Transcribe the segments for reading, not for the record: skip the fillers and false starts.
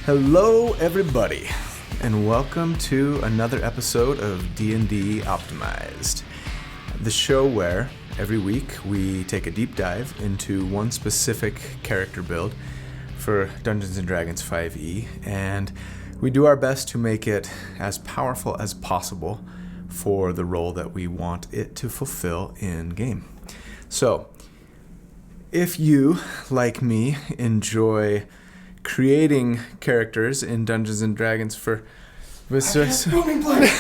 Hello, everybody, and welcome to another episode of D&D Optimized, the show where every week we take a deep dive into one specific character build for Dungeons & Dragons 5e, and we do our best to make it as powerful as possible for the role that we want it to fulfill in game. So, if you, like me, enjoy creating characters in Dungeons and Dragons for Booming Blade.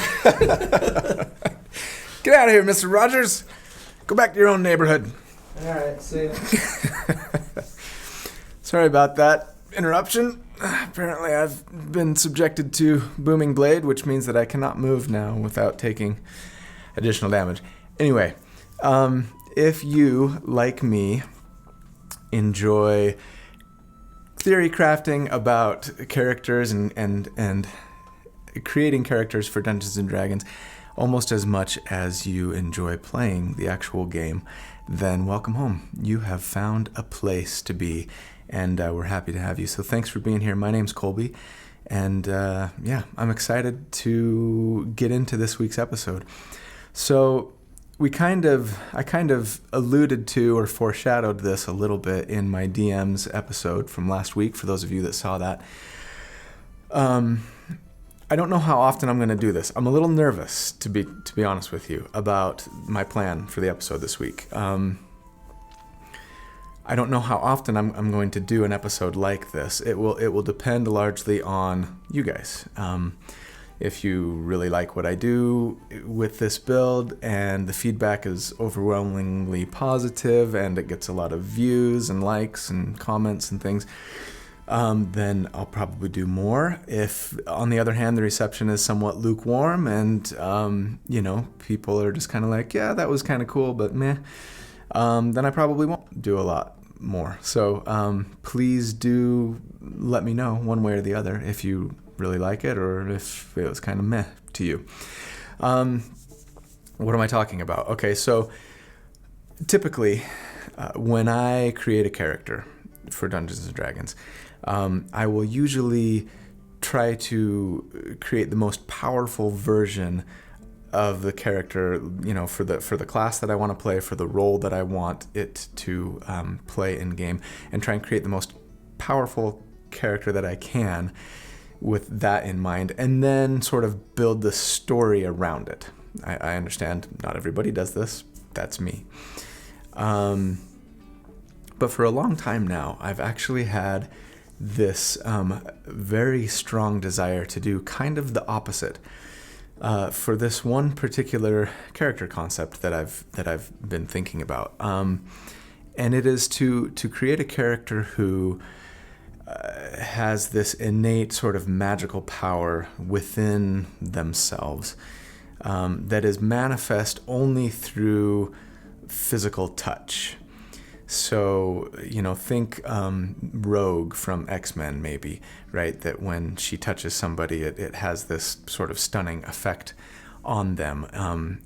Get out of here, Mr. Rogers. Go back to your own neighborhood. All right, see ya. Sorry about that interruption. Apparently I've been subjected to Booming Blade, which means that I cannot move now without taking additional damage. Anyway, if you, like me, enjoy theory crafting about characters and creating characters for Dungeons & Dragons almost as much as you enjoy playing the actual game, then welcome home. You have found a place to be, and we're happy to have you. So thanks for being here. My name's Colby, and I'm excited to get into this week's episode. So I kind of alluded to or foreshadowed this a little bit in my DMs episode from last week, for those of you that saw that. I don't know how often I'm going to do this. I'm a little nervous, to be honest with you, about my plan for the episode this week. I don't know how often I'm going to do an episode like this. It will depend largely on you guys. If you really like what I do with this build and the feedback is overwhelmingly positive and it gets a lot of views and likes and comments and things, then I'll probably do more. If, on the other hand, the reception is somewhat lukewarm and, people are just kind of like, yeah, that was kind of cool, but meh, then I probably won't do a lot more. So please do let me know one way or the other if you really like it or if it was kind of meh to you. What am I talking about? Okay, so typically when I create a character for Dungeons & Dragons, I will usually try to create the most powerful version of the character, for the class that I want to play, for the role that I want it to play in game, and try and create the most powerful character that I can with that in mind, and then sort of build the story around it. I understand not everybody does this. That's me. But for a long time now, I've actually had this very strong desire to do kind of the opposite for this one particular character concept that I've been thinking about, and it is to create a character who has this innate sort of magical power within themselves that is manifest only through physical touch. So, think Rogue from X-Men maybe, right? That when she touches somebody, it has this sort of stunning effect on them.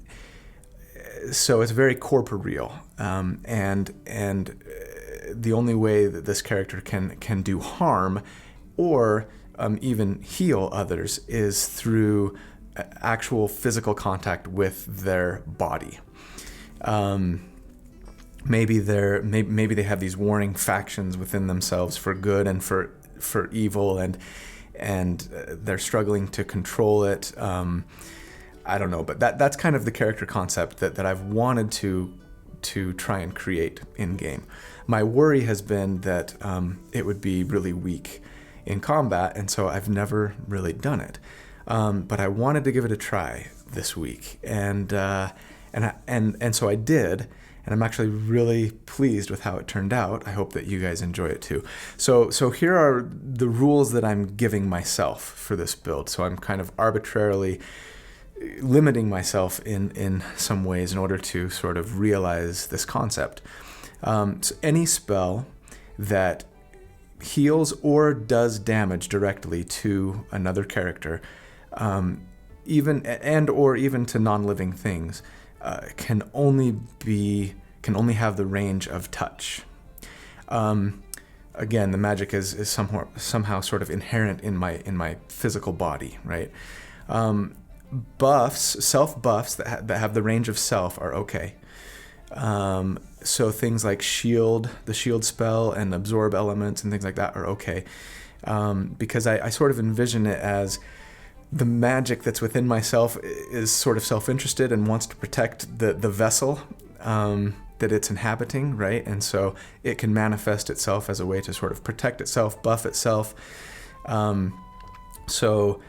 So it's very corporeal, and the only way that this character can do harm or even heal others is through actual physical contact with their body. Maybe they have these warring factions within themselves for good and for evil, and they're struggling to control it. I don't know, but that's kind of the character concept that I've wanted to try and create in game. My worry has been that it would be really weak in combat, and so I've never really done it. But I wanted to give it a try this week, and so I did, and I'm actually really pleased with how it turned out. I hope that you guys enjoy it too. So here are the rules that I'm giving myself for this build. So I'm kind of arbitrarily limiting myself in some ways in order to sort of realize this concept. So any spell that heals or does damage directly to another character, even to non-living things, can only have the range of touch. again, the magic is somehow sort of inherent in my physical body, right? Self buffs that have the range of self are okay. So things like the shield spell and absorb elements and things like that are okay. Because I sort of envision it as the magic that's within myself is sort of self-interested and wants to protect the vessel that it's inhabiting, right? And so it can manifest itself as a way to sort of protect itself, buff itself. So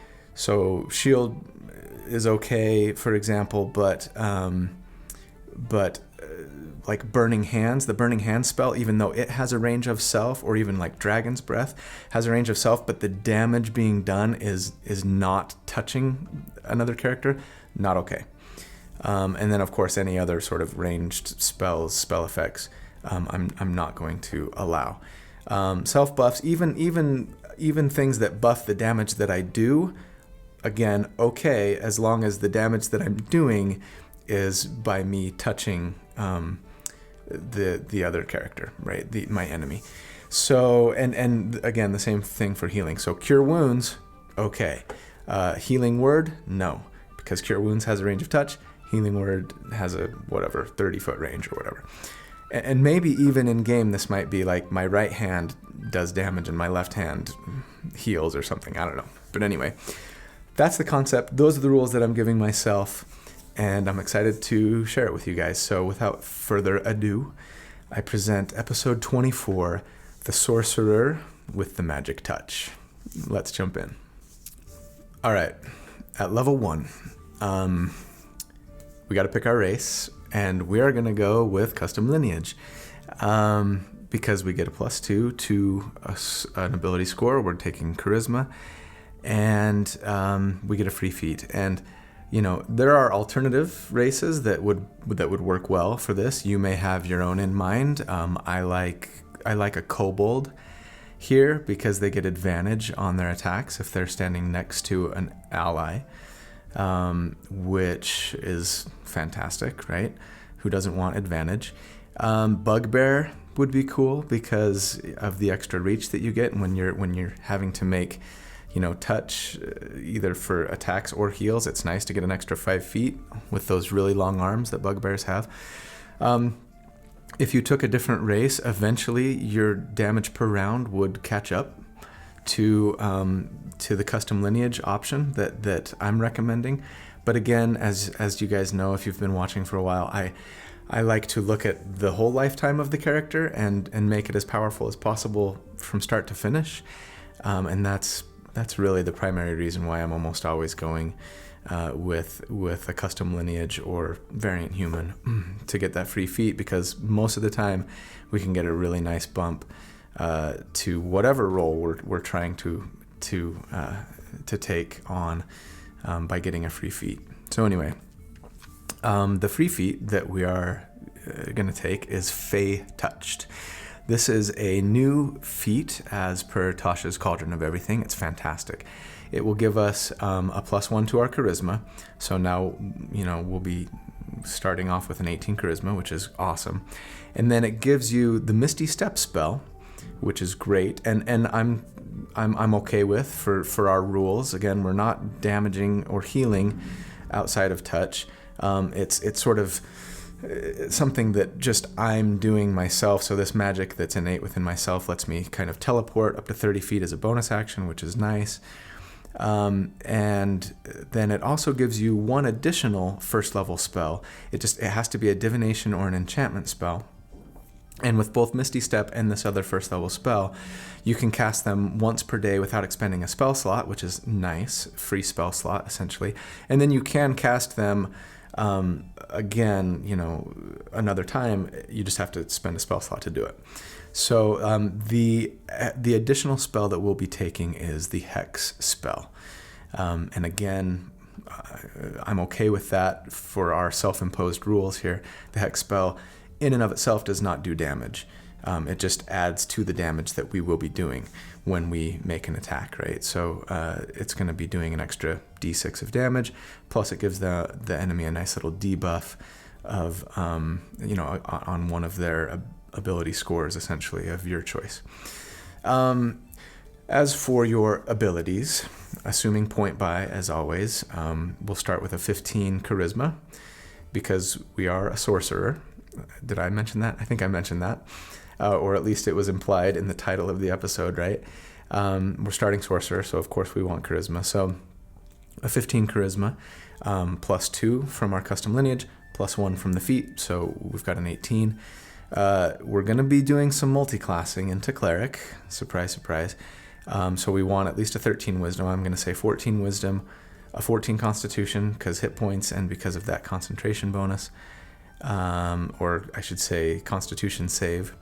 shield is okay, for example, but like Burning Hands, the Burning Hands spell, even though it has a range of self, or even like Dragon's Breath has a range of self, but the damage being done is not touching another character, not okay. And then of course any other sort of ranged spell effects, I'm not going to allow. Self buffs, even things that buff the damage that I do, again, okay, as long as the damage that I'm doing is by me touching the other character, right? My enemy. So, and again, the same thing for healing. So Cure Wounds, okay. Healing Word, no. Because Cure Wounds has a range of touch. Healing Word has a, 30-foot range or whatever. And maybe even in game, this might be like my right hand does damage and my left hand heals or something. I don't know. But anyway, that's the concept. Those are the rules that I'm giving myself. And I'm excited to share it with you guys. So without further ado, I present episode 24, The Sorcerer with the Magic Touch. Let's jump in. All right, at level 1, we got to pick our race, and we are going to go with Custom Lineage. Because we get a +2 to an ability score, we're taking Charisma, and we get a free feat. And you know, there are alternative races that would work well for this. You may have your own in mind. I like a kobold here because they get advantage on their attacks if they're standing next to an ally, which is fantastic, right? Who doesn't want advantage? Bugbear would be cool because of the extra reach that you get when you're having to make, touch either for attacks or heals. It's nice to get an extra 5 feet with those really long arms that bugbears have. If you took a different race, eventually your damage per round would catch up to the Custom Lineage option that I'm recommending. But again, as you guys know, if you've been watching for a while, I like to look at the whole lifetime of the character and make it as powerful as possible from start to finish. And that's really the primary reason why I'm almost always going with a Custom Lineage or Variant Human to get that free feat, because most of the time we can get a really nice bump to whatever role we're trying to take on by getting a free feat. So anyway, the free feat that we are going to take is Fey Touched. This is a new feat as per Tasha's Cauldron of Everything. It's fantastic. It will give us a +1 to our charisma. So now, we'll be starting off with an 18 charisma, which is awesome. And then it gives you the Misty Step spell, which is great. And I'm okay with for our rules. Again, we're not damaging or healing outside of touch. It's sort of something that just I'm doing myself. So this magic that's innate within myself lets me kind of teleport up to 30 feet as a bonus action, which is nice. And then it also gives you one additional first level spell. It has to be a divination or an enchantment spell. And with both Misty Step and this other first level spell, you can cast them once per day without expending a spell slot, which is nice. Free spell slot, essentially. And then you can cast them again, another time. You just have to spend a spell slot to do it. So the additional spell that we'll be taking is the Hex spell. And again, I'm okay with that for our self-imposed rules here. The Hex spell in and of itself does not do damage. It just adds to the damage that we will be doing when we make an attack, right? So it's going to be doing an extra d6 of damage, plus it gives the enemy a nice little debuff of, on one of their ability scores, essentially, of your choice. As for your abilities, assuming point buy as always, we'll start with a 15 charisma because we are a sorcerer. Did I mention that? I think I mentioned that. Or at least it was implied in the title of the episode, right? We're starting sorcerer, so of course we want charisma. So a 15 charisma, plus 2 from our custom lineage, plus 1 from the feat, so we've got an 18. We're going to be doing some multi-classing into cleric. Surprise, surprise. So we want at least a 13 wisdom. I'm going to say 14 wisdom, a 14 constitution because hit points and because of that concentration bonus. Or I should say constitution save,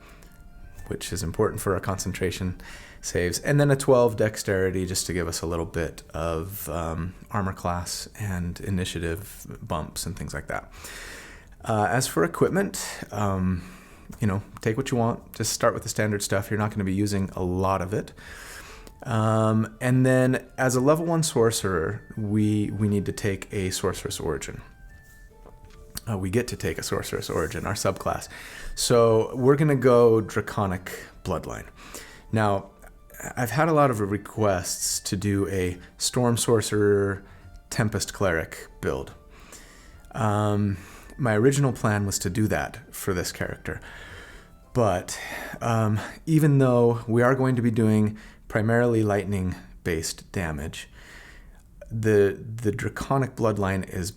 which is important for our concentration saves. And then a 12 dexterity just to give us a little bit of armor class and initiative bumps and things like that. As for equipment, take what you want. Just start with the standard stuff. You're not going to be using a lot of it. And then as a level 1 sorcerer, we need to take a sorceress origin. We get to take a sorceress origin, our subclass. So we're going to go draconic bloodline. Now, I've had a lot of requests to do a storm sorcerer, tempest cleric build. My original plan was to do that for this character. But even though we are going to be doing primarily lightning-based damage, the draconic bloodline is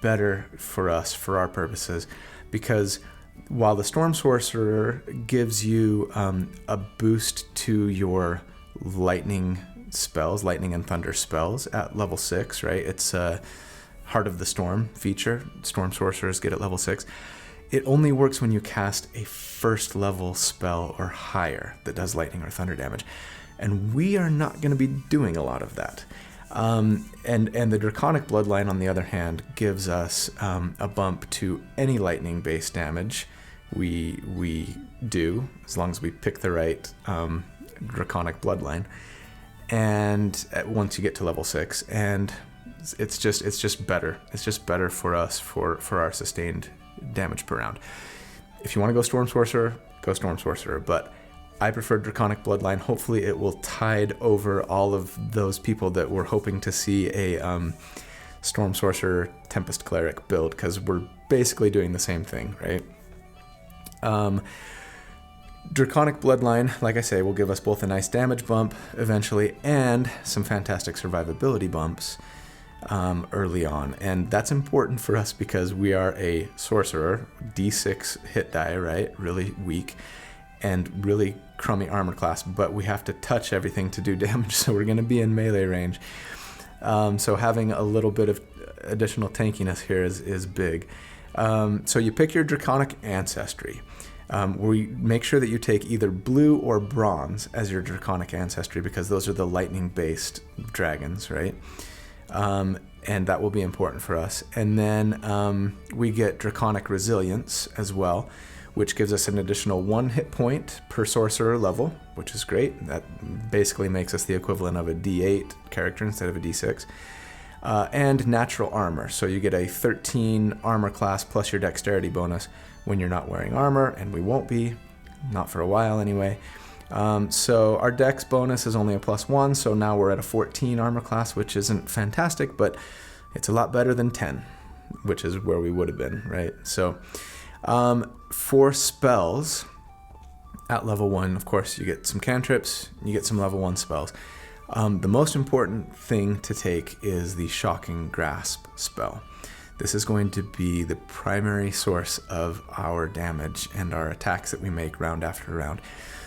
better for us, for our purposes, because while the storm sorcerer gives you a boost to your lightning spells, lightning and thunder spells at level 6, right? It's a Heart of the Storm feature. Storm sorcerers get at level 6. It only works when you cast a first level spell or higher that does lightning or thunder damage. And we are not going to be doing a lot of that. And the Draconic Bloodline, on the other hand, gives us a bump to any lightning-based damage we do, as long as we pick the right Draconic Bloodline. And once you get to level 6, and it's just better. It's just better for us for our sustained damage per round. If you want to go Storm Sorcerer, go Storm Sorcerer. But I prefer Draconic Bloodline. Hopefully it will tide over all of those people that were hoping to see a Storm Sorcerer Tempest Cleric build, because we're basically doing the same thing, right? Draconic Bloodline, like I say, will give us both a nice damage bump eventually and some fantastic survivability bumps early on. And that's important for us because we are a sorcerer, D6 hit die, right? Really weak and really crummy armor class, but we have to touch everything to do damage, so we're going to be in melee range. So having a little bit of additional tankiness here is big. So you pick your Draconic Ancestry. We make sure that you take either blue or bronze as your Draconic Ancestry, because those are the lightning-based dragons, right? And that will be important for us. And then we get Draconic Resilience as well, which gives us an additional 1 hit point per sorcerer level, which is great. That basically makes us the equivalent of a D8 character instead of a D6. And natural armor. So you get a 13 armor class plus your dexterity bonus when you're not wearing armor, and we won't be, not for a while anyway. So our dex bonus is only a +1, so now we're at a 14 armor class, which isn't fantastic, but it's a lot better than 10, which is where we would have been, right? So for spells at level 1, of course, you get some cantrips, you get some level 1 spells. The most important thing to take is the Shocking Grasp spell. This is going to be the primary source of our damage and our attacks that we make round after round.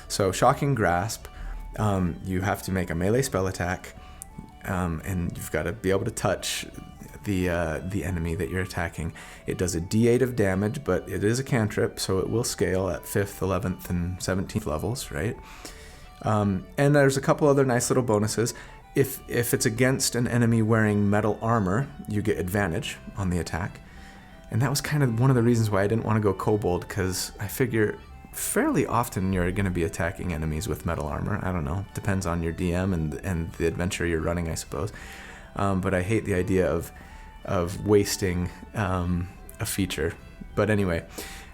So Shocking Grasp, you have to make a melee spell attack, and you've got to be able to touch the enemy that you're attacking. It does a D8 of damage, but it is a cantrip, so it will scale at 5th, 11th, and 17th levels, right? And there's a couple other nice little bonuses. If it's against an enemy wearing metal armor, you get advantage on the attack. And that was kind of one of the reasons why I didn't want to go kobold, because I figure fairly often you're going to be attacking enemies with metal armor. I don't know. Depends on your DM and the adventure you're running, I suppose. But I hate the idea of wasting a feature. But anyway,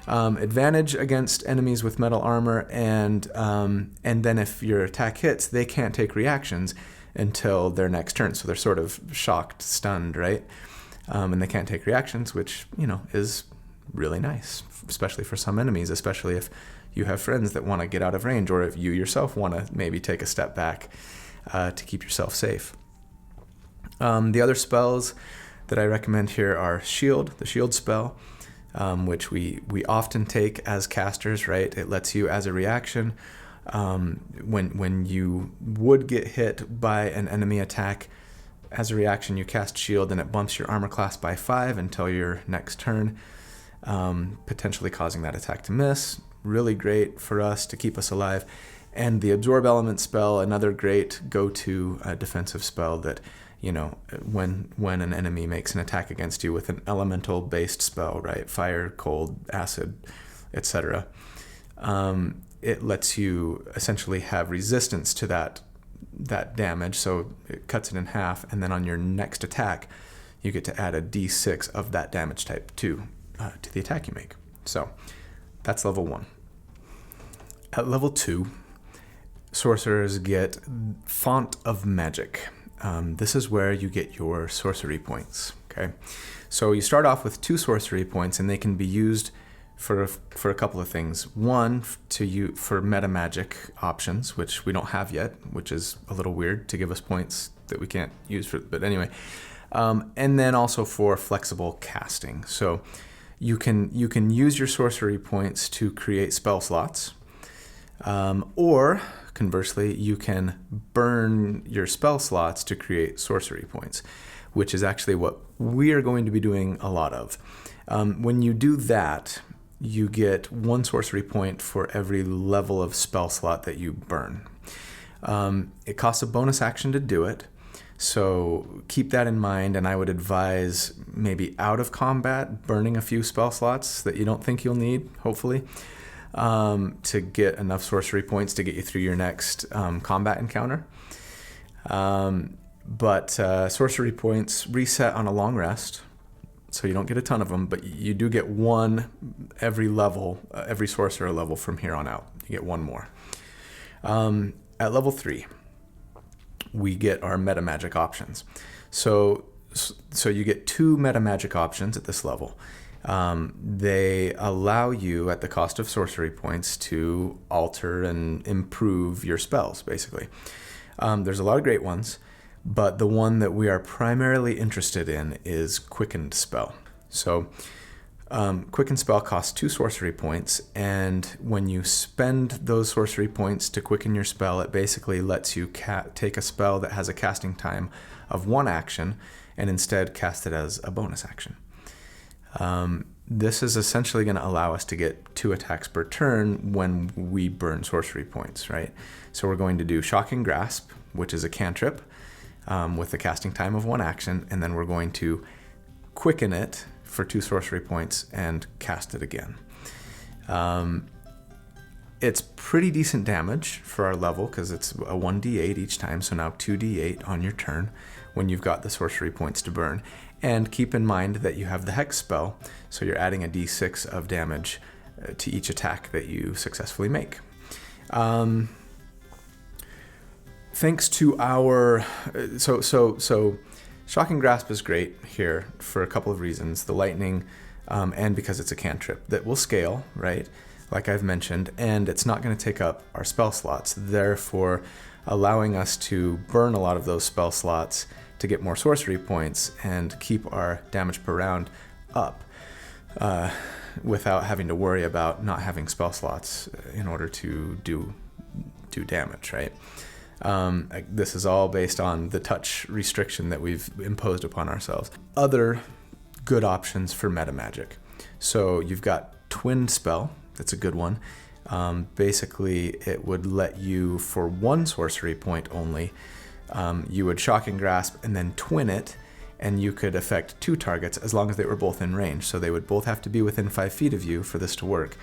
Advantage against enemies with metal armor, and then if your attack hits, they can't take reactions until their next turn. So they're sort of shocked, stunned, right? And they can't take reactions, which, is really nice, especially for some enemies, especially if you have friends that want to get out of range, or if you yourself want to maybe take a step back to keep yourself safe. The other spells that I recommend here are the shield spell, which we often take as casters, right? It lets you, as a reaction, when you would get hit by an enemy attack, as a reaction you cast shield, and it bumps your armor class by 5 until your next turn, potentially causing that attack to miss. Really great for us to keep us alive. And the absorb element spell, another great go-to defensive spell that, when an enemy makes an attack against you with an elemental based spell, right? Fire, cold, acid, etc. It lets you essentially have resistance to that damage, so it cuts it in half, and then on your next attack, you get to add a d6 of that damage type to the attack you make. So that's level 1. At level 2, sorcerers get Font of Magic. This is where you get your sorcery points. Okay, so you start off with 2 sorcery points, and they can be used for a couple of things. One, for meta magic options, which we don't have yet, which is a little weird to give us points that we can't use for. But anyway, and then also for flexible casting. So you can use your sorcery points to create spell slots, or conversely, you can burn your spell slots to create sorcery points, which is actually what we are going to be doing a lot of. When you do that, you get 1 sorcery point for every level of spell slot that you burn. It costs a bonus action to do it, so keep that in mind, and I would advise maybe out of combat burning a few spell slots that you don't think you'll need, hopefully, to get enough sorcery points to get you through your next combat encounter. But sorcery points reset on a long rest, so you don't get a ton of them, but you do get 1 every level, every sorcerer level from here on out. You get 1 more. At level 3, we get our meta magic options. So you get 2 meta magic options at this level. They allow you, at the cost of sorcery points, to alter and improve your spells, basically. There's a lot of great ones, but the one that we are primarily interested in is Quickened Spell. So Quickened Spell costs 2 sorcery points, and when you spend those sorcery points to quicken your spell, it basically lets you take a spell that has a casting time of 1 action and instead cast it as a bonus action. This is essentially going to allow us to get 2 attacks per turn when we burn sorcery points, right? So we're going to do Shocking Grasp, which is a cantrip with a casting time of 1 action, and then we're going to quicken it for 2 sorcery points and cast it again. It's pretty decent damage for our level because it's a 1d8 each time, so now 2d8 on your turn when you've got the sorcery points to burn. And keep in mind that you have the Hex spell, so you're adding a d6 of damage to each attack that you successfully make. Thanks to our... So Shocking Grasp is great here for a couple of reasons. The lightning, and because it's a cantrip that will scale, right? Like I've mentioned, and it's not going to take up our spell slots, therefore allowing us to burn a lot of those spell slots to get more sorcery points and keep our damage per round up without having to worry about not having spell slots in order to do damage, right? This is all based on the touch restriction that we've imposed upon ourselves. Other good options for meta magic. So you've got Twin Spell. That's a good one. Basically, it would let you, for 1 sorcery point only, you would Shocking Grasp and then twin it, and you could affect 2 targets as long as they were both in range. So they would both have to be within 5 feet of you for this to work.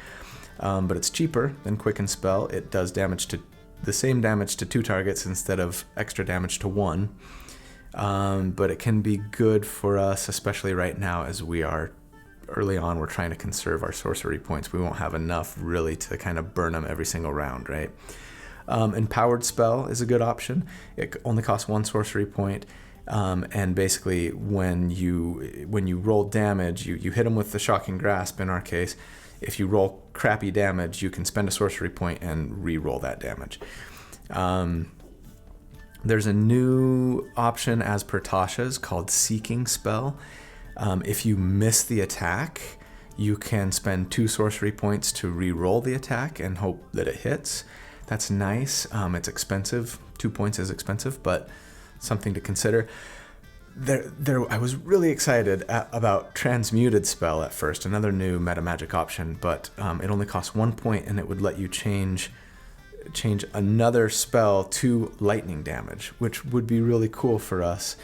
But it's cheaper than Quicken Spell. It does the same damage to 2 targets instead of extra damage to 1. But it can be good for us, especially right now as we are early on we're trying to conserve our sorcery points. We won't have enough really to kind of burn them every single round, right? Empowered spell is a good option. It only costs 1 sorcery point. And basically when you roll damage, you hit them with the shocking grasp in our case. If you roll crappy damage, you can spend a sorcery point and re-roll that damage. There's a new option as per Tasha's called Seeking Spell. If you miss the attack, you can spend 2 sorcery points to re-roll the attack and hope that it hits. That's nice. It's expensive. 2 points is expensive, but something to consider. I was really excited about Transmuted Spell at first, another new meta magic option, but it only costs 1 point and it would let you change another spell to lightning damage, which would be really cool for us,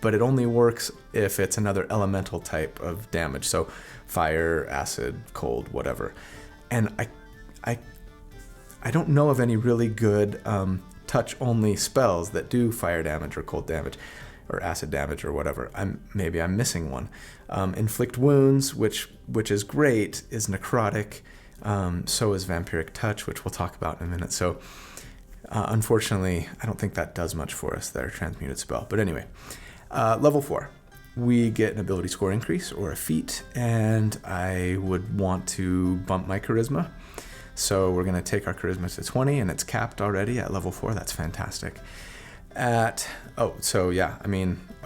but it only works if it's another elemental type of damage. So fire, acid, cold, whatever. And I don't know of any really good touch-only spells that do fire damage or cold damage or acid damage or whatever. Maybe I'm missing one. Inflict Wounds, which is great, is necrotic. So is Vampiric Touch, which we'll talk about in a minute. So unfortunately, I don't think that does much for us there, Transmuted Spell. But anyway, level 4. We get an ability score increase or a feat, and I would want to bump my charisma. So we're going to take our charisma to 20, and it's capped already at level 4. That's fantastic. Of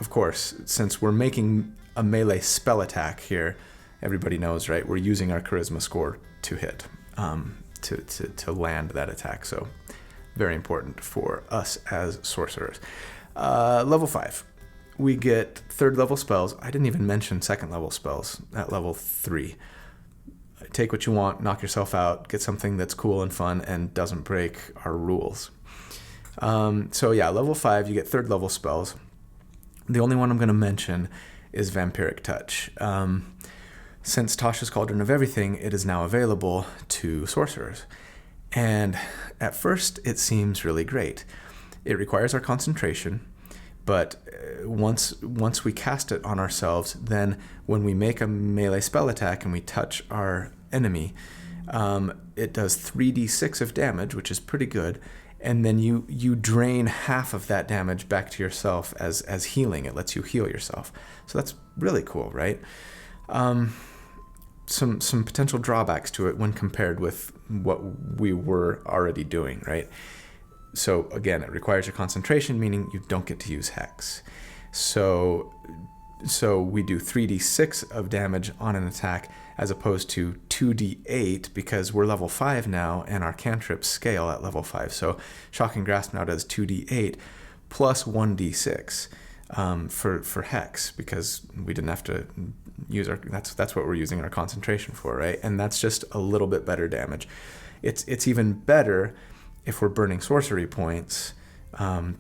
course, since we're making a melee spell attack here, everybody knows, right? We're using our charisma score to hit, to land that attack. So very important for us as sorcerers. Level 5, we get 3rd level spells. I didn't even mention 2nd level spells at level 3. Take what you want, knock yourself out, get something that's cool and fun and doesn't break our rules. Level 5, you get 3rd level spells. The only one I'm going to mention is Vampiric Touch. Since Tasha's Cauldron of Everything, it is now available to sorcerers. And at first, it seems really great. It requires our concentration, but once we cast it on ourselves, then when we make a melee spell attack and we touch our enemy, it does 3d6 of damage, which is pretty good. And then you drain half of that damage back to yourself as healing. It lets you heal yourself. So that's really cool, right? Some potential drawbacks to it when compared with what we were already doing, right? So again, it requires your concentration, meaning you don't get to use Hex. So we do 3d6 of damage on an attack as opposed to 2d8 because we're level 5 now and our cantrips scale at level 5. So Shocking Grasp now does 2d8 plus 1d6 for Hex because we didn't have to use that's what we're using our concentration for, right? And that's just a little bit better damage. It's even better if we're burning sorcery points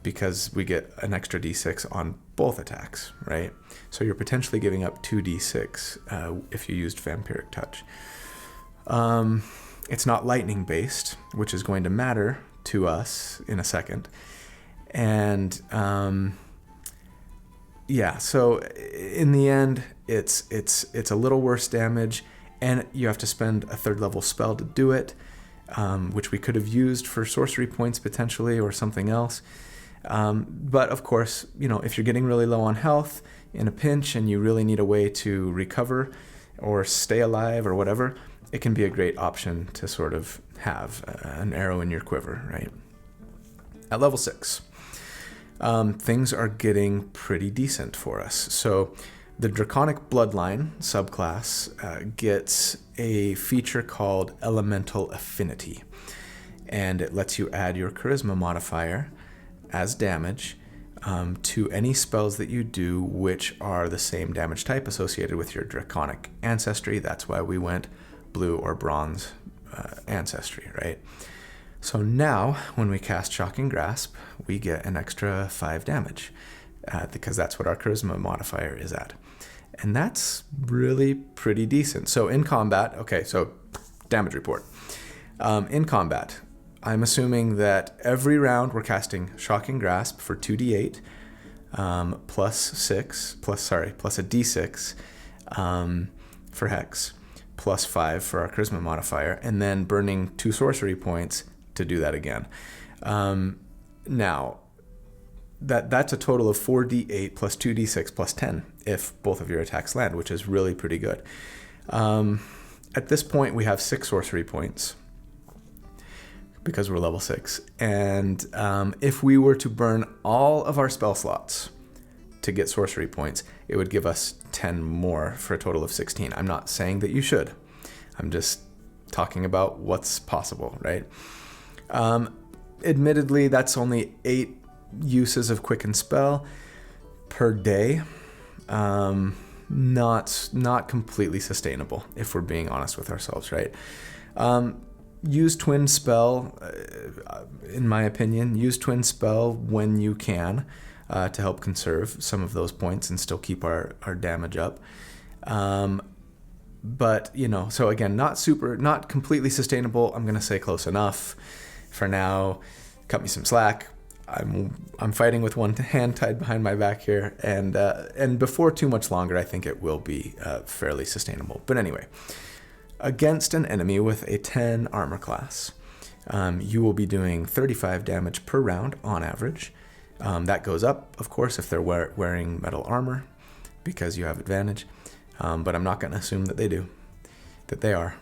because we get an extra d6 on both attacks, right? So you're potentially giving up 2d6 if you used Vampiric Touch. It's not lightning based, which is going to matter to us in a second. And so in the end, it's a little worse damage, and you have to spend a 3rd level spell to do it. Which we could have used for sorcery points potentially or something else. But of course, if you're getting really low on health in a pinch and you really need a way to recover or stay alive or whatever, it can be a great option to sort of have an arrow in your quiver, right? At level 6, things are getting pretty decent for us. So the Draconic Bloodline subclass gets a feature called Elemental Affinity, and it lets you add your Charisma modifier as damage to any spells that you do which are the same damage type associated with your Draconic ancestry. That's why we went blue or bronze ancestry, right? So now when we cast Shocking Grasp, we get an extra 5 damage because that's what our Charisma modifier is at. And that's really pretty decent. So in combat, so damage report. In combat, I'm assuming that every round we're casting Shocking Grasp for 2d8 plus a d6 for Hex, plus 5 for our Charisma modifier, and then burning 2 sorcery points to do that again. Now, that's a total of 4d8 plus 2d6 plus 10 if both of your attacks land, which is really pretty good. At this point, we have 6 sorcery points because we're level 6. And if we were to burn all of our spell slots to get sorcery points, it would give us 10 more for a total of 16. I'm not saying that you should. I'm just talking about what's possible, right? Admittedly, that's only 8 uses of Quicken Spell per day. Not completely sustainable, if we're being honest with ourselves, right? Use Twin Spell, in my opinion. Use Twin Spell when you can to help conserve some of those points and still keep our damage up. But, so again, not completely sustainable. I'm going to say close enough for now. Cut me some slack. I'm fighting with one hand tied behind my back here, and before too much longer, I think it will be fairly sustainable. But anyway, against an enemy with a 10 armor class, you will be doing 35 damage per round on average. That goes up, of course, if they're wearing metal armor, because you have advantage. But I'm not going to assume that they are.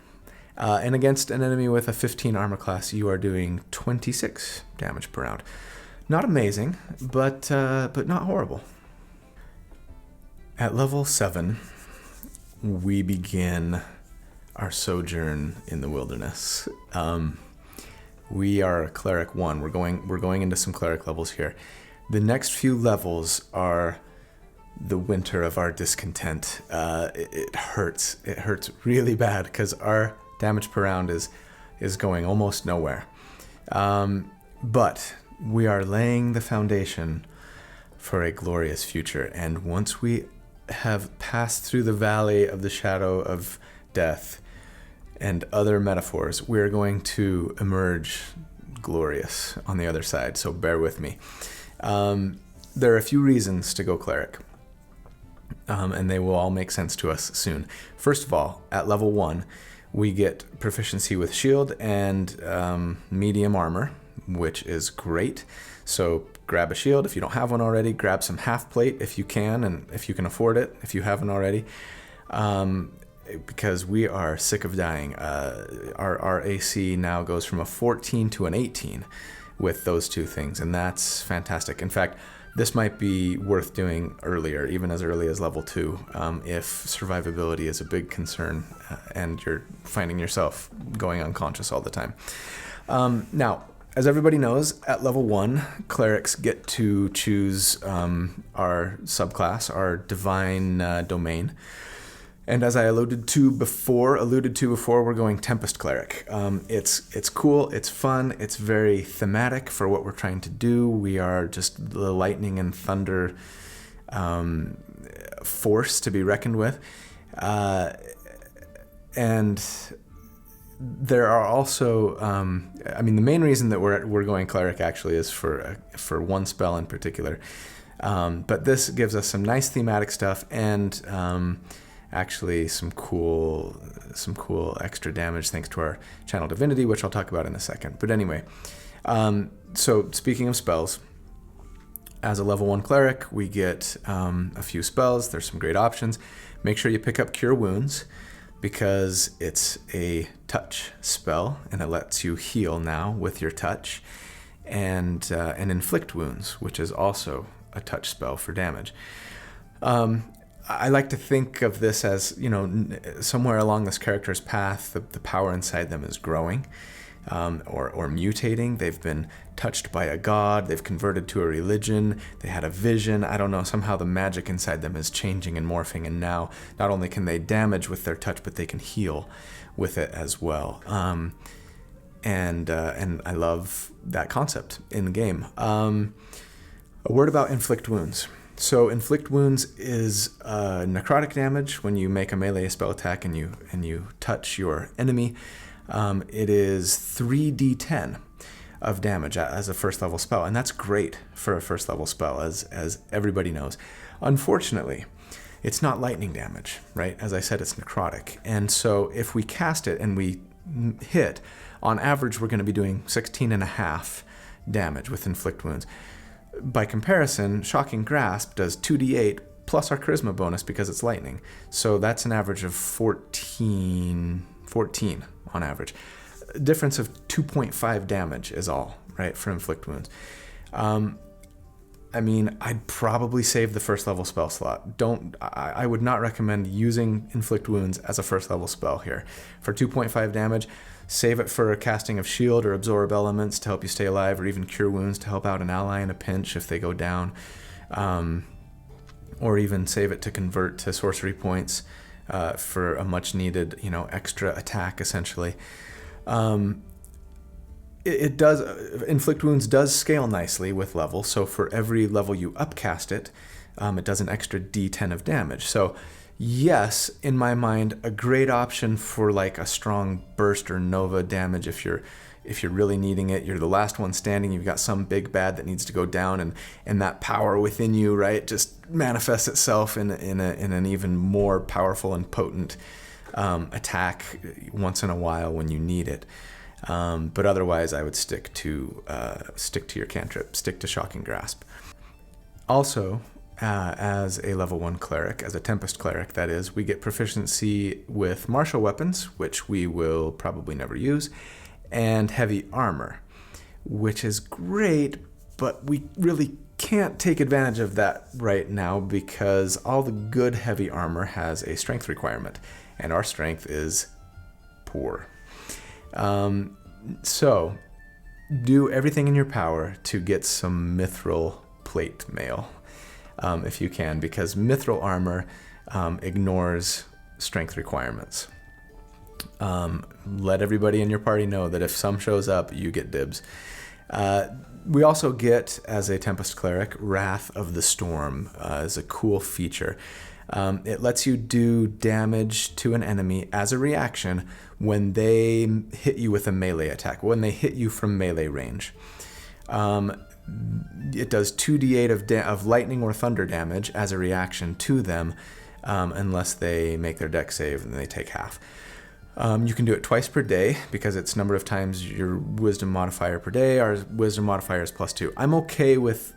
And against an enemy with a 15 armor class, you are doing 26 damage per round. Not amazing, but not horrible. At level 7, we begin our sojourn in the wilderness. We are Cleric 1. We're going into some Cleric levels here. The next few levels are the winter of our discontent. It hurts. It hurts really bad because our damage per round is going almost nowhere. But we are laying the foundation for a glorious future. And once we have passed through the valley of the shadow of death and other metaphors, we're going to emerge glorious on the other side. So bear with me. There are a few reasons to go Cleric. And they will all make sense to us soon. First of all, at level 1, we get proficiency with shield and medium armor, which is great. So grab a shield if you don't have one already. Grab some half plate if you can, and if you can afford it, if you haven't already. Because we are sick of dying. Our AC now goes from a 14 to an 18 with those two things, and that's fantastic. In fact, this might be worth doing earlier, even as early as level 2, if survivability is a big concern and you're finding yourself going unconscious all the time. Now, as everybody knows, at level 1, clerics get to choose our subclass, our divine domain. And as I alluded to before, we're going Tempest Cleric. It's cool, it's fun, it's very thematic for what we're trying to do. We are just the lightning and thunder force to be reckoned with. And there are also, the main reason that we're going Cleric actually is for one spell in particular. But this gives us some nice thematic stuff and actually some cool extra damage thanks to our Channel Divinity, which I'll talk about in a second. But anyway, so speaking of spells, as a level 1 cleric, we get a few spells. There's some great options. Make sure you pick up Cure Wounds because it's a touch spell and it lets you heal now with your touch, and Inflict Wounds, which is also a touch spell for damage. I like to think of this as, somewhere along this character's path, the power inside them is growing or mutating. They've been touched by a god. They've converted to a religion. They had a vision. I don't know. Somehow the magic inside them is changing and morphing. And now not only can they damage with their touch, but they can heal with it as well. And I love that concept in the game. A word about Inflict Wounds. So Inflict Wounds is necrotic damage when you make a melee spell attack and you touch your enemy. It is 3d10 of damage as a first level spell, and that's great for a first level spell, as everybody knows. Unfortunately, it's not lightning damage, right? As I said, it's necrotic. And so if we cast it and we hit, on average, we're going to be doing 16.5 damage with inflict wounds. By comparison, Shocking Grasp does 2d8 plus our charisma bonus because it's lightning. So that's an average of 14 on average. A difference of 2.5 damage is all, right, for inflict wounds. I mean, I'd probably save the first level spell slot. I would not recommend using inflict wounds as a first level spell here. For 2.5 damage, save it for a casting of shield or absorb elements to help you stay alive, or even cure wounds to help out an ally in a pinch if they go down. Or even save it to convert to sorcery points for a much needed, extra attack essentially. It does, inflict wounds does scale nicely with level, so for every level you upcast it, it does an extra d10 of damage. So yes, in my mind, a great option for like a strong burst or nova damage if you're really needing it. You're the last one standing, you've got some big bad that needs to go down, and that power within you, right, just manifests itself in an even more powerful and potent attack once in a while when you need it. But otherwise, I would stick to your cantrip, stick to Shocking Grasp. Also, as a level 1 cleric, as a Tempest cleric, that is, we get proficiency with martial weapons, which we will probably never use, and heavy armor, which is great, but we really can't take advantage of that right now because all the good heavy armor has a strength requirement, and our strength is poor. So do everything in your power to get some mithril plate mail, if you can, because mithril armor ignores strength requirements. Let everybody in your party know that if some shows up, you get dibs. We also get, as a Tempest cleric, Wrath of the Storm as a cool feature. It lets you do damage to an enemy as a reaction when they hit you with a melee attack, when they hit you from melee range. It does 2d8 of lightning or thunder damage as a reaction to them, unless they make their dex save and they take half. You can do it twice per day because it's number of times your wisdom modifier per day. Our wisdom modifier is +2. I'm okay with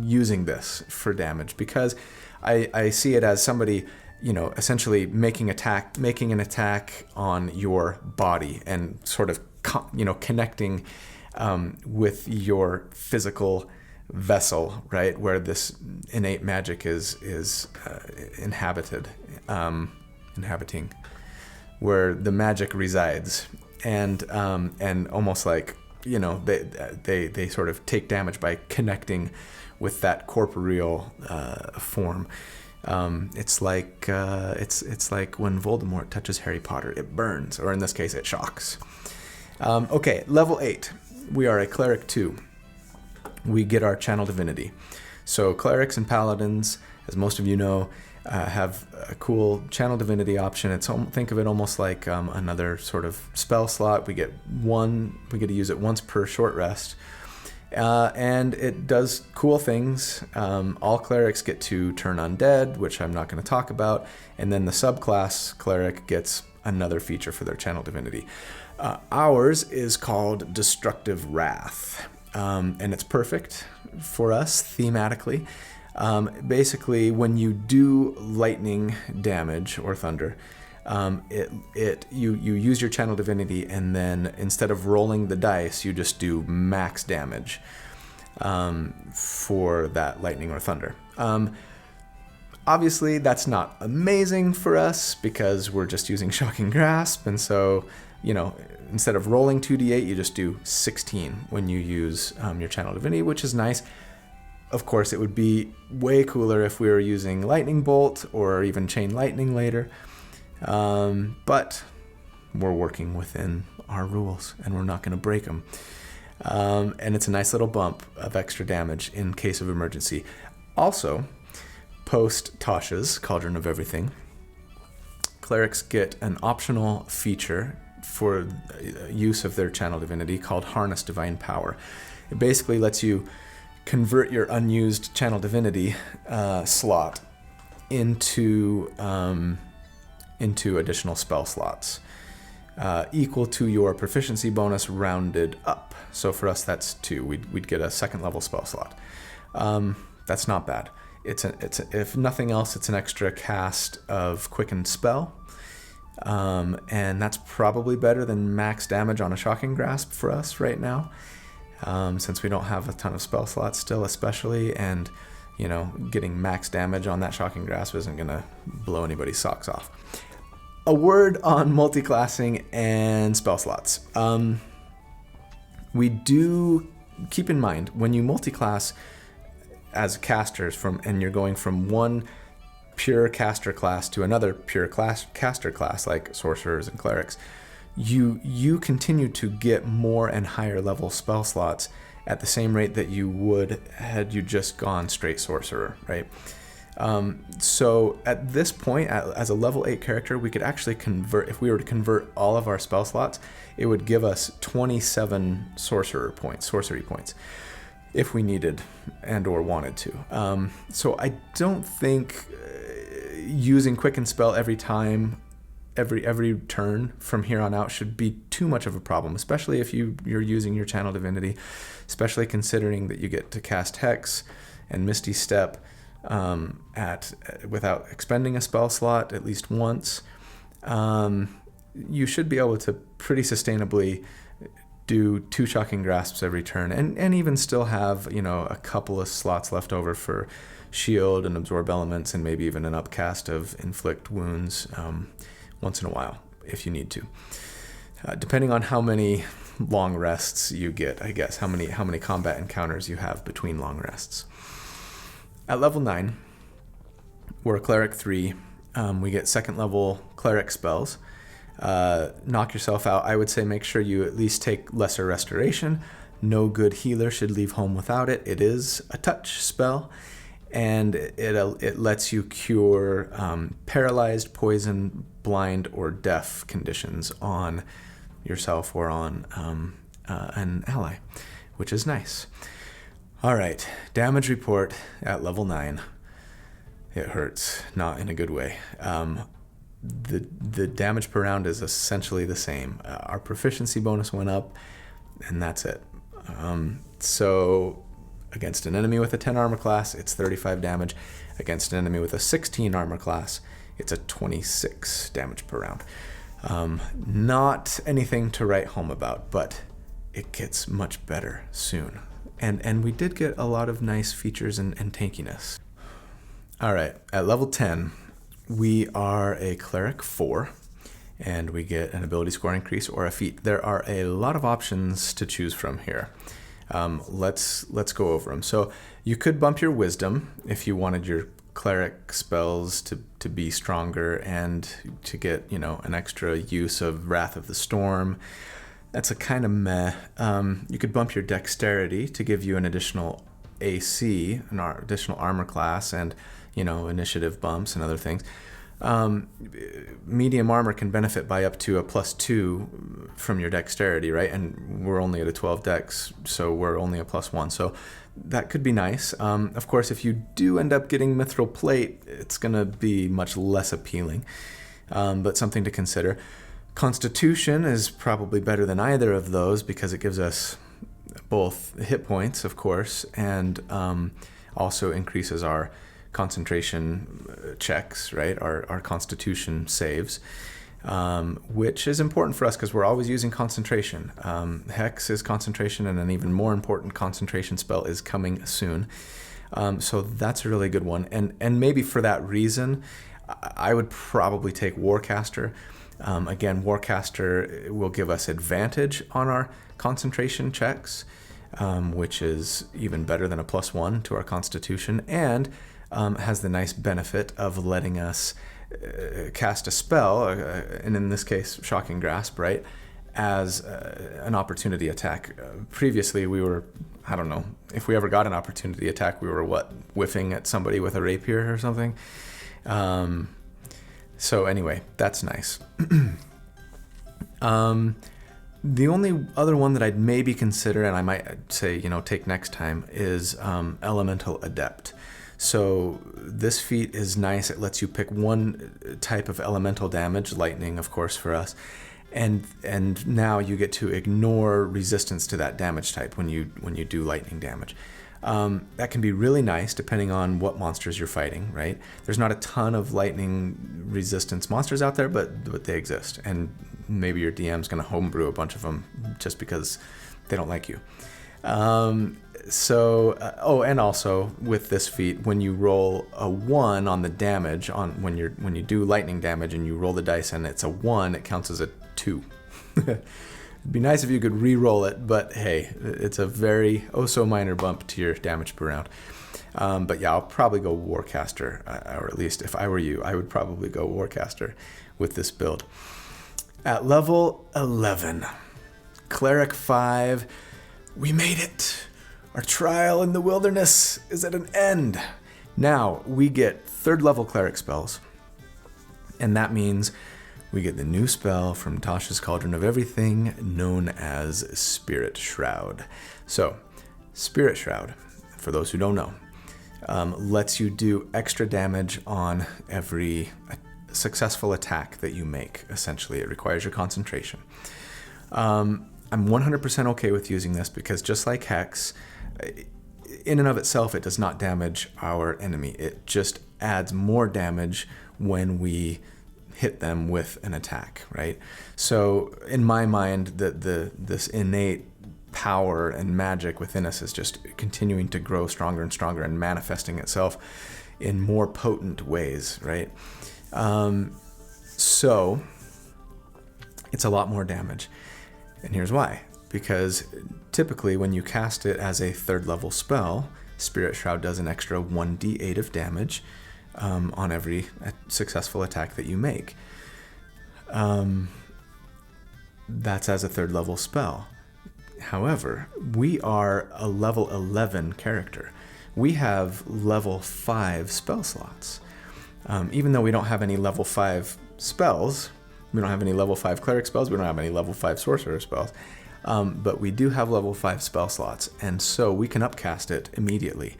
using this for damage because I see it as somebody, essentially making an attack on your body and sort of, connecting with your physical vessel, right, where this innate magic is inhabiting, where the magic resides, and almost like, they sort of take damage by connecting with that corporeal form. It's like when Voldemort touches Harry Potter, it burns, or in this case, it shocks. Okay, level 8. We are a cleric 2. We get our channel divinity. So clerics and paladins, as most of you know, have a cool channel divinity option. Think of it almost like another sort of spell slot. We get to use it once per short rest. And it does cool things. All clerics get to turn undead, which I'm not going to talk about. And then the subclass cleric gets another feature for their channel divinity. Ours is called Destructive Wrath. And it's perfect for us thematically. Basically, when you do lightning damage or thunder, you use your channel divinity, and then instead of rolling the dice, you just do max damage for that lightning or thunder. Obviously, that's not amazing for us because we're just using Shocking Grasp, and so instead of rolling 2d8, you just do 16 when you use your channel divinity, which is nice. Of course, it would be way cooler if we were using Lightning Bolt or even Chain Lightning later. But we're working within our rules and we're not going to break them. And it's a nice little bump of extra damage in case of emergency. Also, post Tasha's Cauldron of Everything, clerics get an optional feature for use of their channel divinity called Harness Divine Power. It basically lets you convert your unused channel divinity slot into additional spell slots, equal to your proficiency bonus rounded up. So for us, that's 2. We'd get a 2nd level spell slot. That's not bad. If nothing else, it's an extra cast of Quickened Spell. And that's probably better than max damage on a Shocking Grasp for us right now, since we don't have a ton of spell slots still, especially, and getting max damage on that Shocking Grasp isn't gonna blow anybody's socks off. A word on multiclassing and spell slots. We do keep in mind when you multiclass as casters and you're going from one pure caster class to another pure caster class like sorcerers and clerics, you continue to get more and higher level spell slots at the same rate that you would had you just gone straight sorcerer, right? So at this point, as a level 8 character, we could actually convert, if we were to convert all of our spell slots, it would give us 27 sorcery points, if we needed and or wanted to. So I don't think using Quicken Spell every time, every turn from here on out should be too much of a problem, especially if you're using your Channel Divinity, especially considering that you get to cast Hex and Misty Step without expending a spell slot at least once. You should be able to pretty sustainably do 2 Shocking Grasps every turn, and even still have a couple of slots left over for Shield and Absorb Elements, and maybe even an upcast of Inflict Wounds once in a while if you need to, depending on how many long rests you get, I guess, how many combat encounters you have between long rests. At level 9, we're a Cleric 3. We get 2nd level Cleric spells. Knock yourself out. I would say make sure you at least take Lesser Restoration. No good healer should leave home without it. It is a touch spell, and it lets you cure paralyzed, poison, blind, or deaf conditions on yourself or on an ally, which is nice. All right, damage report at level 9. It hurts, not in a good way. The damage per round is essentially the same. Our proficiency bonus went up, and that's it. So against an enemy with a 10 armor class, it's 35 damage. Against an enemy with a 16 armor class, it's a 26 damage per round. Not anything to write home about, but it gets much better soon. And we did get a lot of nice features and tankiness. All right, at level 10, we are a Cleric 4, and we get an ability score increase or a feat. There are a lot of options to choose from here. Let's go over them. So you could bump your Wisdom if you wanted your Cleric spells to be stronger and to get an extra use of Wrath of the Storm. That's a kind of meh. You could bump your Dexterity to give you an additional AC, an additional armor class, and initiative bumps and other things. Medium armor can benefit by up to a +2 from your Dexterity, right? And we're only at a 12 Dex, so we're only a +1. So that could be nice. Of course, if you do end up getting Mithril Plate, it's going to be much less appealing, but something to consider. Constitution is probably better than either of those because it gives us both hit points, of course, and also increases our concentration checks, right? Our Constitution saves, which is important for us because we're always using concentration. Hex is concentration, and an even more important concentration spell is coming soon. So that's a really good one. And maybe for that reason, I would probably take Warcaster. Again, Warcaster will give us advantage on our concentration checks, which is even better than a +1 to our Constitution, and has the nice benefit of letting us cast a spell, and in this case, Shocking Grasp, right, as an opportunity attack. Previously, we were, I don't know, if we ever got an opportunity attack, we were, whiffing at somebody with a rapier or something. So anyway, that's nice. The only other one that I'd maybe consider, and I might say, take next time, is Elemental Adept. So this feat is nice. It lets you pick one type of elemental damage, lightning, of course, for us. And now you get to ignore resistance to that damage type when you do lightning damage. That can be really nice depending on what monsters you're fighting, right? There's not a ton of lightning resistance monsters out there, but they exist. And maybe your DM's going to homebrew a bunch of them just because they don't like you. And also with this feat, when you roll a 1 on the damage, when you do lightning damage and you roll the dice and it's a 1, it counts as a 2. It'd be nice if you could re-roll it, but hey, it's a very so minor bump to your damage per round. But yeah, I'll probably go Warcaster, or at least if I were you, I would probably go Warcaster with this build. At level 11, Cleric 5, we made it. Our trial in the wilderness is at an end. Now we get 3rd level Cleric spells, and that means we get the new spell from Tasha's Cauldron of Everything known as Spirit Shroud. So, Spirit Shroud, for those who don't know, lets you do extra damage on every successful attack that you make, essentially. It requires your concentration. I'm 100% okay with using this because just like Hex, in and of itself, it does not damage our enemy. It just adds more damage when we hit them with an attack, right? So in my mind, this innate power and magic within us is just continuing to grow stronger and stronger and manifesting itself in more potent ways, right? So it's a lot more damage. And here's why. Because typically when you cast it as a 3rd level spell, Spirit Shroud does an extra 1d8 of damage on every successful attack that you make. That's as a 3rd level spell. However, we are a level 11 character. We have level 5 spell slots. Even though we don't have any level 5 spells, we don't have any level 5 cleric spells, we don't have any level 5 sorcerer spells, but we do have level 5 spell slots, and so we can upcast it immediately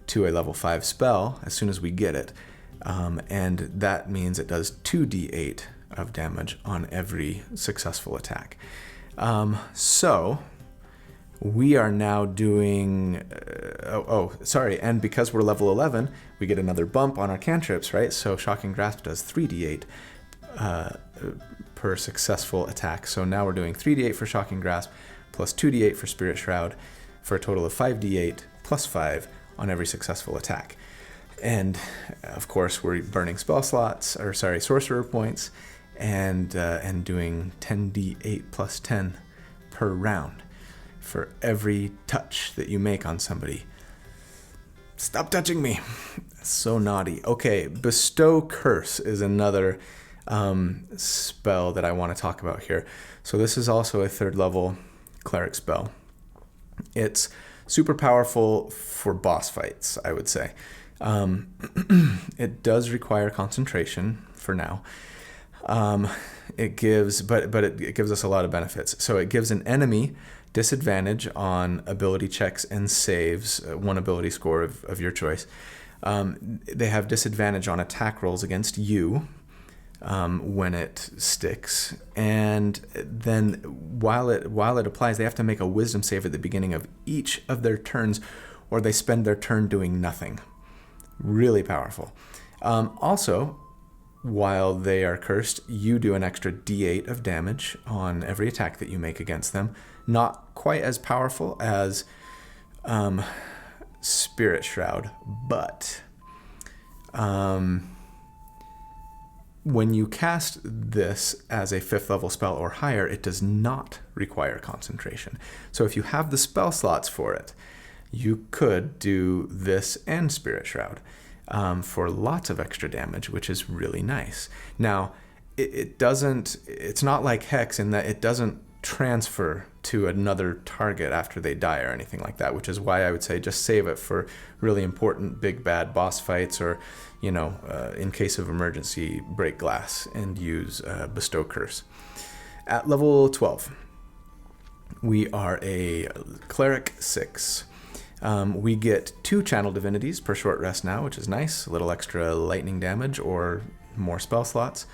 to a level 5 spell as soon as we get it. And that means it does 2d8 of damage on every successful attack. So we are now doing... and because we're level 11, we get another bump on our cantrips, right? So Shocking Grasp does 3d8 per successful attack. So now we're doing 3d8 for Shocking Grasp plus 2d8 for Spirit Shroud for a total of 5d8 plus 5 on every successful attack. And of course, we're burning sorcerer points and doing 10d8 plus 10 per round for every touch that you make on somebody. Stop touching me. That's so naughty. Okay, Bestow Curse is another spell that I want to talk about here. So this is also a 3rd level cleric spell. It's super powerful for boss fights, I would say. It does require concentration for now. It gives us a lot of benefits. So it gives an enemy disadvantage on ability checks and saves, one ability score of your choice. They have disadvantage on attack rolls against you when it sticks, and then while it applies, they have to make a wisdom save at the beginning of each of their turns, or they spend their turn doing nothing. Really powerful. Also, while they are cursed, you do an extra d8 of damage on every attack that you make against them. Not quite as powerful as Spirit Shroud, but when you cast this as a 5th level spell or higher, it does not require concentration. So if you have the spell slots for it, you could do this and Spirit Shroud for lots of extra damage, which is really nice. Now, it's not like Hex in that it doesn't transfer to another target after they die or anything like that, which is why I would say just save it for really important big bad boss fights, or in case of emergency, break glass and use Bestow Curse. At level 12, we are a Cleric 6. We get 2 channel divinities per short rest now, which is nice. A little extra lightning damage or more spell slots.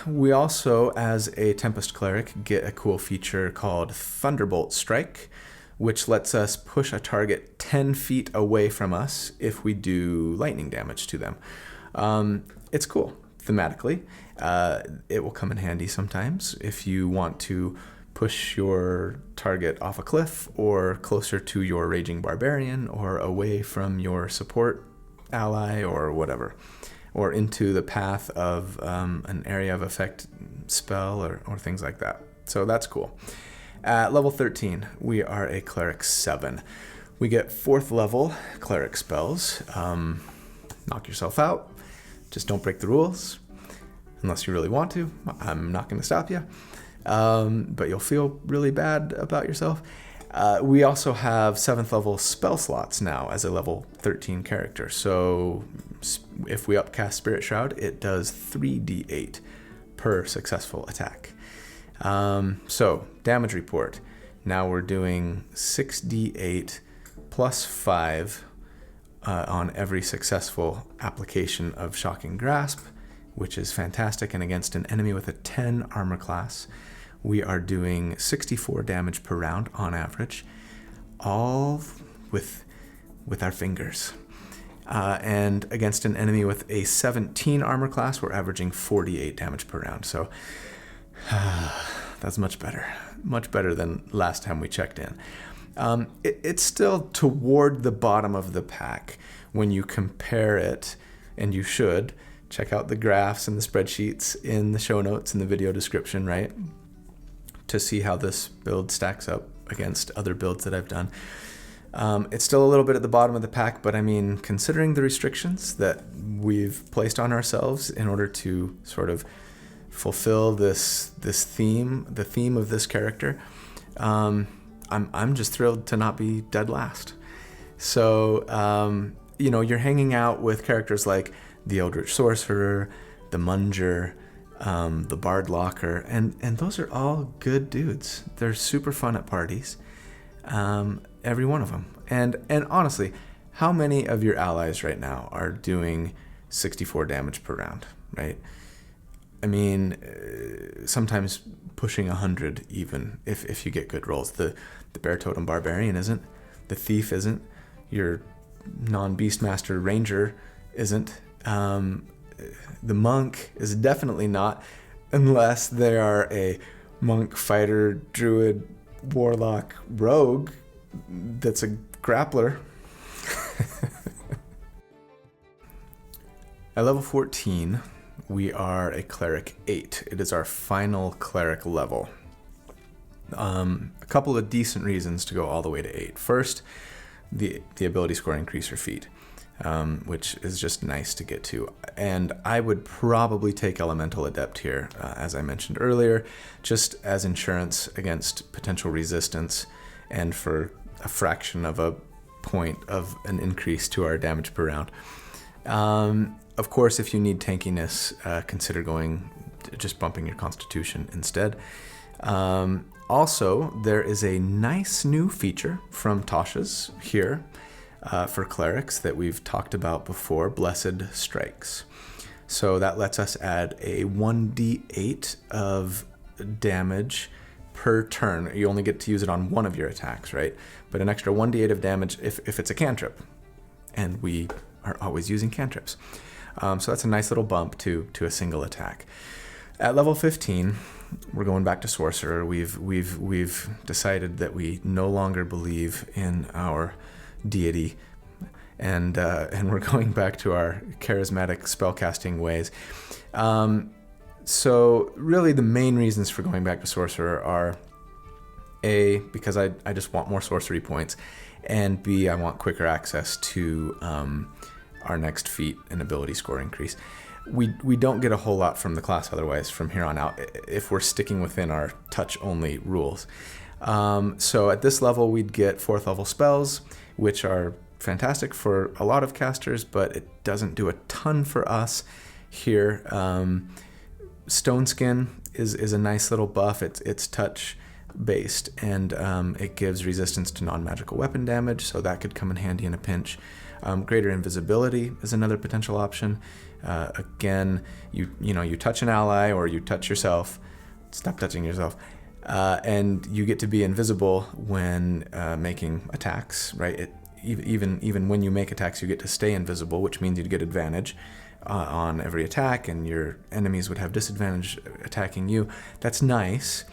We also, as a Tempest Cleric, get a cool feature called Thunderbolt Strike, which lets us push a target 10 feet away from us if we do lightning damage to them. It's cool, thematically. It will come in handy sometimes if you want to push your target off a cliff or closer to your Raging Barbarian or away from your support ally or whatever, or into the path of an area of effect spell or things like that. So that's cool. At level 13, we are a Cleric 7. We get 4th level Cleric spells. Knock yourself out. Just don't break the rules. Unless you really want to. I'm not going to stop you. But you'll feel really bad about yourself. We also have 7th level spell slots now as a level 13 character. So if we upcast Spirit Shroud, it does 3d8 per successful attack. So damage report. Now we're doing 6d8 plus 5 on every successful application of Shocking Grasp, which is fantastic. And against an enemy with a 10 armor class, we are doing 64 damage per round on average, all with our fingers. And against an enemy with a 17 armor class, we're averaging 48 damage per round. So that's much better than last time we checked in. It's still toward the bottom of the pack when you compare it, and you should check out the graphs and the spreadsheets in the show notes and the video description, right? To see how this build stacks up against other builds that I've done. It's still a little bit at the bottom of the pack, but I mean, considering the restrictions that we've placed on ourselves in order to sort of fulfill this theme, the theme of this character, I'm just thrilled to not be dead last. So, you're hanging out with characters like the Eldritch Sorcerer, the Munger, the Bard Locker, and those are all good dudes. They're super fun at parties, every one of them. And honestly, how many of your allies right now are doing 64 damage per round, right? I mean, sometimes pushing 100 even if you get good rolls. The Bear Totem Barbarian isn't. The Thief isn't. Your non-Beastmaster Ranger isn't. The Monk is definitely not, unless they are a Monk, Fighter, Druid, Warlock, Rogue that's a grappler. At level 14, we are a Cleric 8. It is our final Cleric level. A couple of decent reasons to go all the way to 8. First, the ability score increaser feat, which is just nice to get to. And I would probably take Elemental Adept here, as I mentioned earlier, just as insurance against potential resistance and for a fraction of a point of an increase to our damage per round. Of course, if you need tankiness, consider just bumping your Constitution instead. Also, there is a nice new feature from Tasha's here for clerics that we've talked about before, Blessed Strikes. So that lets us add a 1d8 of damage per turn. You only get to use it on one of your attacks, right? But an extra 1d8 of damage if it's a cantrip. And we are always using cantrips. So that's a nice little bump to a single attack. At level 15, we're going back to Sorcerer. We've decided that we no longer believe in our deity, and we're going back to our charismatic spellcasting ways. So really the main reasons for going back to Sorcerer are A, because I just want more sorcery points, and B, I want quicker access to our next feat and ability score increase. We don't get a whole lot from the class otherwise from here on out if we're sticking within our touch-only rules. So at this level, we'd get 4th level spells, which are fantastic for a lot of casters, but it doesn't do a ton for us here. Stone Skin is a nice little buff. It's touch based, and it gives resistance to non-magical weapon damage, so that could come in handy in a pinch. Greater invisibility is another potential option. Again, you touch an ally or you touch yourself. Stop touching yourself. And you get to be invisible when making attacks, right? Even when you make attacks, you get to stay invisible, which means you'd get advantage on every attack, and your enemies would have disadvantage attacking you. That's nice,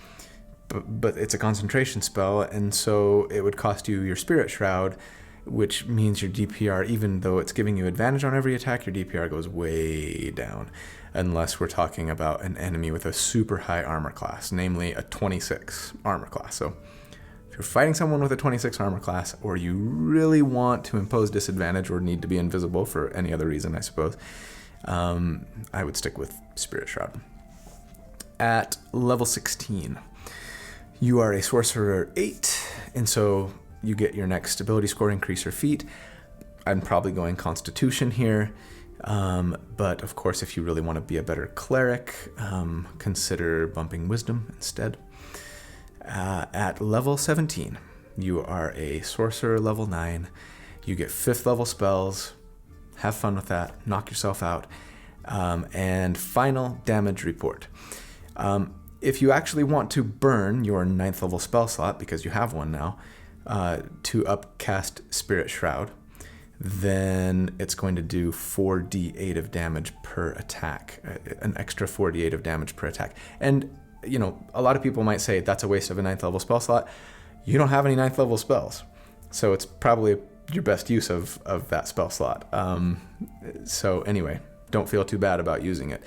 but it's a concentration spell, and so it would cost you your Spirit Shroud, which means your DPR, even though it's giving you advantage on every attack, your DPR goes way down, unless we're talking about an enemy with a super high armor class, namely a 26 armor class. So if you're fighting someone with a 26 armor class, or you really want to impose disadvantage or need to be invisible for any other reason, I suppose, I would stick with Spirit Shroud. At level 16, you are a Sorcerer 8, and so you get your next ability score increase or feat. I'm probably going Constitution here, but of course, if you really want to be a better cleric, consider bumping Wisdom instead. At level 17, you are a Sorcerer level 9. You get 5th level spells. Have fun with that. Knock yourself out. And final damage report. If you actually want to burn your 9th level spell slot, because you have one now, to upcast Spirit Shroud, then it's going to do 4d8 of damage per attack, an extra 4d8 of damage per attack. And, a lot of people might say that's a waste of a 9th level spell slot. You don't have any 9th level spells, so it's probably your best use of that spell slot. So anyway, don't feel too bad about using it.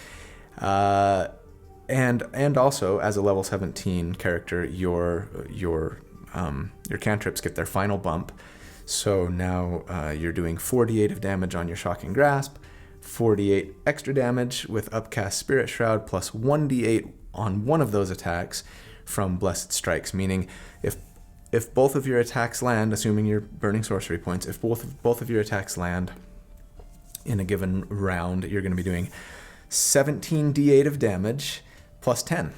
And also, as a level 17 character, your cantrips get their final bump. So now you're doing 48 of damage on your Shocking Grasp, 48 extra damage with upcast Spirit Shroud, plus 1d8 on one of those attacks from Blessed Strikes, meaning if both of your attacks land, assuming you're burning sorcery points, if both of your attacks land in a given round, you're going to be doing 17d8 of damage plus 10,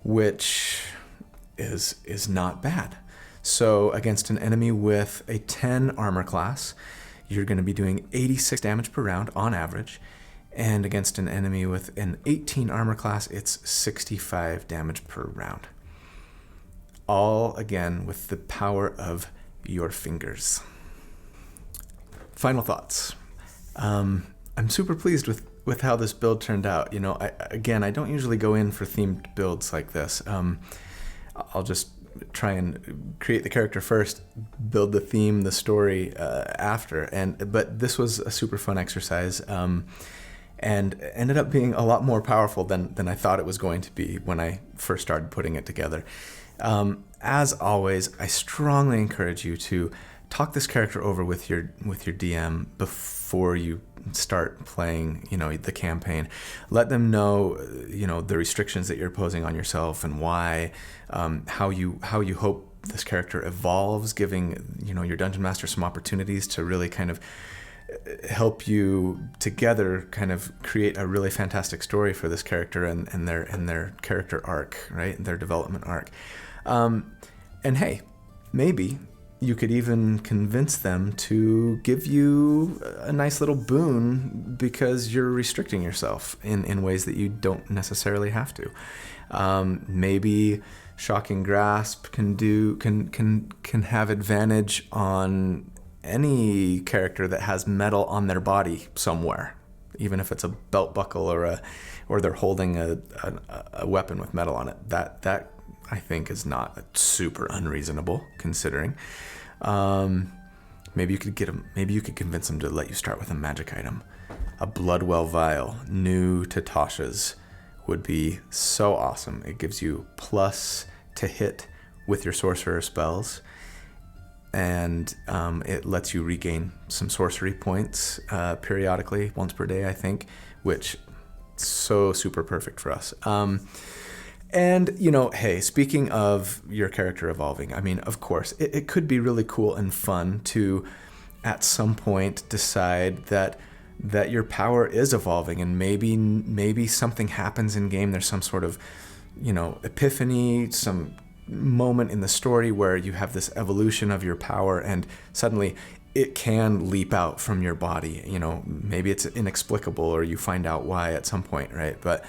which is not bad. So against an enemy with a 10 armor class, you're going to be doing 86 damage per round on average. And against an enemy with an 18 armor class, it's 65 damage per round. All, again, with the power of your fingers. Final thoughts. I'm super pleased with how this build turned out. I don't usually go in for themed builds like this. I'll just try and create the character first, build the theme, the story after. But this was a super fun exercise, and ended up being a lot more powerful than I thought it was going to be when I first started putting it together. As always, I strongly encourage you to talk this character over with your DM before you start playing, the campaign. Let them know, the restrictions that you're posing on yourself and why, how you hope this character evolves, giving, your dungeon master some opportunities to really kind of help you together kind of create a really fantastic story for this character and their character arc, right? Their development arc. And hey, maybe you could even convince them to give you a nice little boon because you're restricting yourself in ways that you don't necessarily have to. Maybe Shocking Grasp can have advantage on any character that has metal on their body somewhere, even if it's a belt buckle or they're holding a weapon with metal on it. That I think is not super unreasonable considering. Maybe you could convince them to let you start with a magic item. A Bloodwell Vial, new to Tasha's, would be so awesome. It gives you plus to hit with your sorcerer spells, and it lets you regain some sorcery points periodically, once per day, I think, which is so super perfect for us. And, hey, speaking of your character evolving, I mean, of course, it could be really cool and fun to, at some point, decide that your power is evolving, and maybe something happens in game. There's some sort of, epiphany, some moment in the story where you have this evolution of your power and suddenly it can leap out from your body. You know, maybe it's inexplicable or you find out why at some point, right? But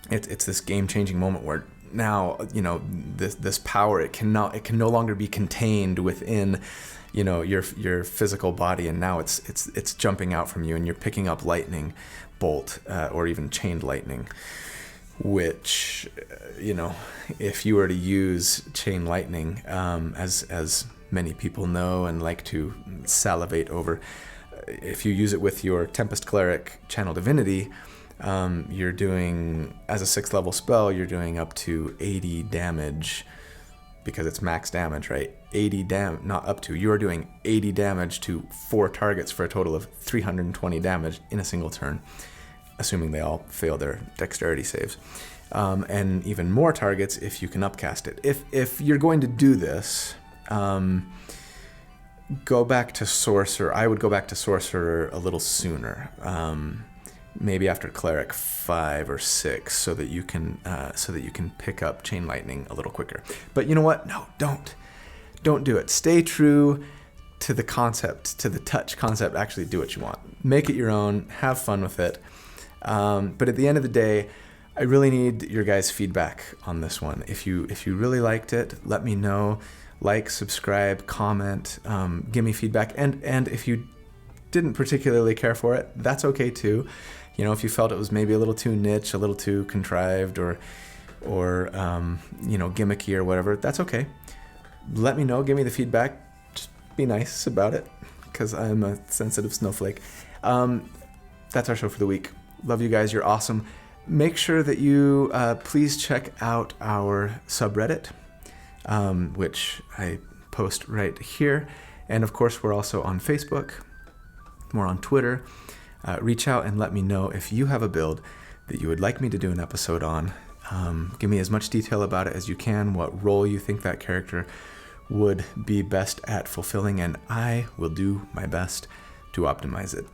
it's this game-changing moment where now, you know, this power, it can no longer be contained within, you know, your physical body, and now it's jumping out from you, and you're picking up lightning bolt or even chained lightning, which, you know, if you were to use chain lightning, as many people know and like to salivate over, if you use it with your Tempest Cleric Channel Divinity, you're doing, as a 6th level spell, you're doing up to 80 damage, because it's max damage, right? 80 not up to. You are doing 80 damage to 4 targets for a total of 320 damage in a single turn, assuming they all fail their dexterity saves. And even more targets if you can upcast it. If you're going to do this, go back to Sorcerer. I would go back to Sorcerer a little sooner. Maybe after Cleric 5 or 6, so that you can pick up Chain Lightning a little quicker. But you know what? No, don't do it. Stay true to the concept, to the touch concept. Actually do what you want. Make it your own. Have fun with it. But at the end of the day, I really need your guys' feedback on this one. If you really liked it, let me know. Like, subscribe, comment, give me feedback. And if you didn't particularly care for it, that's okay too. You know, if you felt it was maybe a little too niche, a little too contrived, or you know, gimmicky or whatever, that's okay. Let me know. Give me the feedback. Just be nice about it, because I'm a sensitive snowflake. That's our show for the week. Love you guys. You're awesome. Make sure that you please check out our subreddit, which I post right here. And of course, we're also on Facebook. We're on Twitter. Reach out and let me know if you have a build that you would like me to do an episode on. Give me as much detail about it as you can, what role you think that character would be best at fulfilling, and I will do my best to optimize it.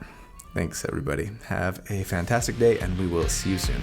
Thanks, everybody. Have a fantastic day, and we will see you soon.